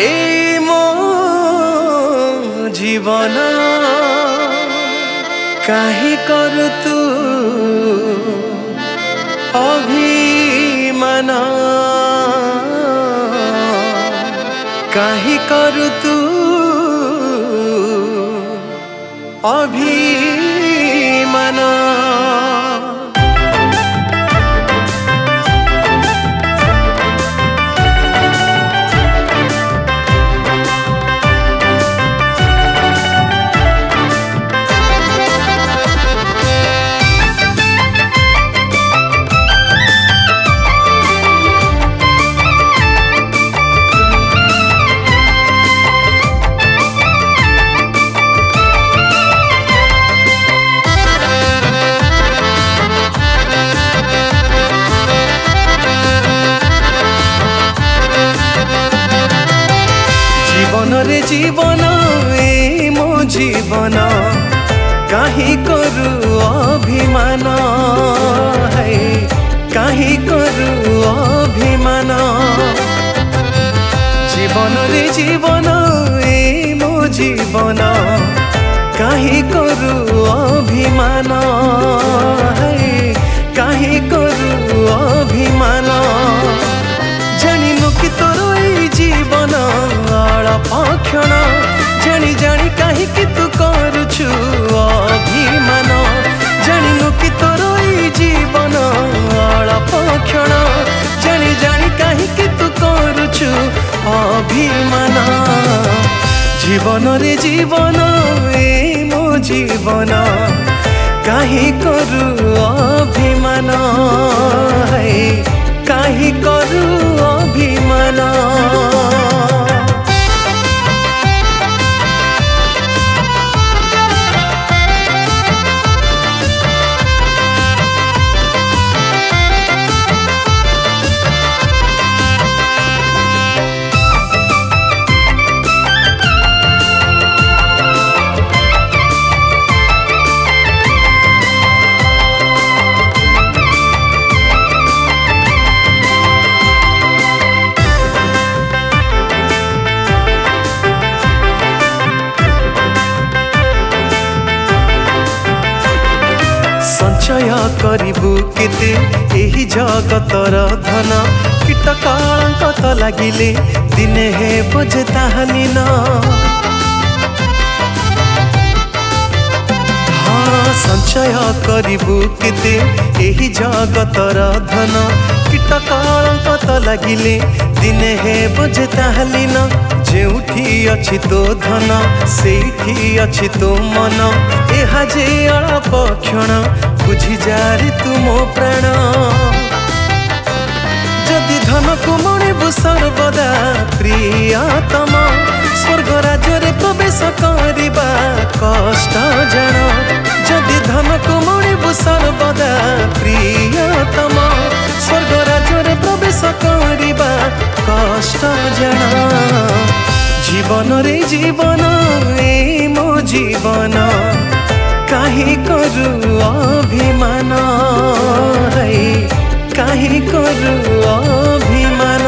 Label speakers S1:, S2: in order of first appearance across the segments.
S1: ए मो जीवन काहे करु तू अभिमान काहे करु तू अभिमान जीवन रे जीवन ए मो जीवन काहे करू अभिमान है काहे करू अभिमान जीवन रे जीवन ए मो जीवन काहे करू अभिमान है काहे करू अभिमान जानिनु कि तोर ए जीवन क्षण जानी जानी कहीं कि तू करुछु अभिमान जानिनु कि तोर ए जीवन अल्प क्षण जानी जानी कहीं कि तू करुछु अभिमान जीवन रे जीवन ए मो जीवन काहे करू अभिमान है काहे करू अभिमान संचय करिबु केते एही जगतर धन कीट कलंक त लागिले दिने हे बजे ताहानी न हाँ संचय करिबु केते एही जगतर धन कीट कलंक त लागिले दिने हे बजे ताहानी न जेउठी अछि तो धन सेठी अछि तो मन एहा जे अल्प क्षण बुझी जारी तू मो प्राण जदि धन को मणिबु सर्वदा प्रियतम स्वर्ग राज्य प्रवेश करवा कष्ट जान जदि धन को मणिबु सर्वदा प्रियतम स्वर्ग राज्य प्रवेश करवा कष्ट जान जीवन रे जीवन ए मो जीवन काहे करू अभिमान है काहे करू अभिमान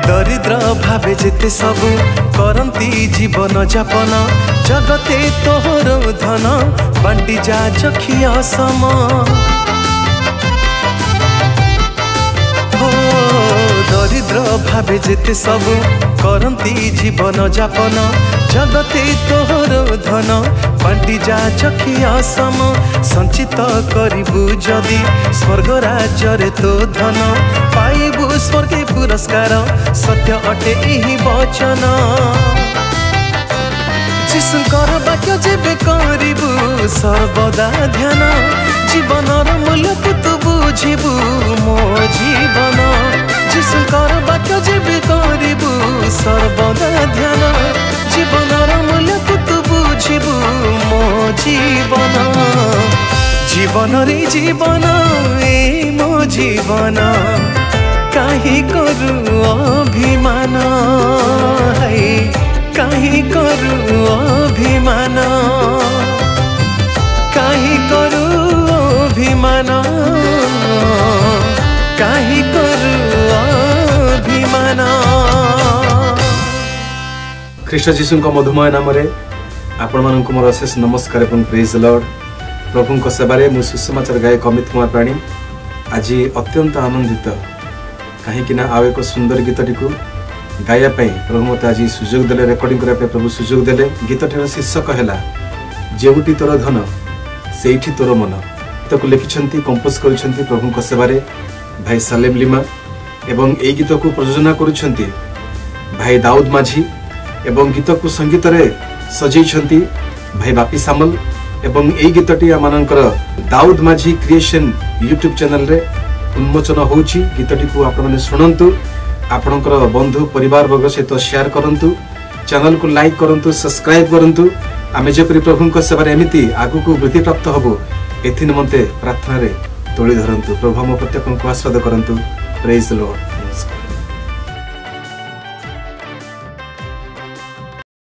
S1: दरिद्र भावे जेते सबु करंती जीवन जापन जगते तोहर धन बांटी जा चखिया सम दरिद्र भावे जेते सबु करंती जीवन जापन जगते तोहर धन बांटी जा चखिया सम संचित करिबु जदि स्वर्ग राज्य रे तो धन पाइबु स्वर्गे पुरस्कार सत्य अटे एही वचन जीशुकर वाक्य जेबे करिबु सर्वदा ध्यान जीवनर मूल्य तू बुझिबू मो जीवन जीशुकर वाक्य जीवी करिबू सर्वदा ध्यान जीवनर मूल्य तू बुझिबू मो जीवन जीवन रे जीवन ए मो जीवन काहे करू अभिमान है काहे करू अभिमान काहे करू अभिमान काहे करू अभिमान।
S2: ख्रीष्ट जीशु मधुमय नाम आपण मानक मोर अशेष नमस्कार एवं प्रेज लॉर्ड। प्रभु सेवारे मु सुसमाचार गायक अमित कुमार प्राणी आज अत्यंत आनंदित कहीं आउ एक सुंदर गीतटी को गायापी प्रभु मत आज सुजोग देले रेकर्डिंग करने प्रभु सुजोग देले। गीतटीर शीर्षक है जेउटी तोर धन सेठी तोर मन। गीत को लिखिं कंपोज कर प्रभु सेवारे भाई सालेम लिमा एवं ए गीत को प्रयोजना करुछंती भाई दाऊद माझी एवं गीत को संगीत रे सजैछंती भाई बापी सामल एवं ए गीतटी आमानकर दाऊद माझी क्रिएशन यूट्यूब चैनल रे उन्मोचन होउची। गीतटी को आपण माने सुनंतु आपणकर बंधु परिवार वर्ग सहित शेयर करंतु चैनल को लाइक करंतु सब्सक्राइब करंतु आमे जेपरि प्रभु सेवारे एमिति आगु को वृद्धि प्राप्त हबो एथि निमंते प्रार्थना रे तोली धरंतु। प्रभु हम प्रत्येक को आशीर्वाद करंतु। Praise the Lord.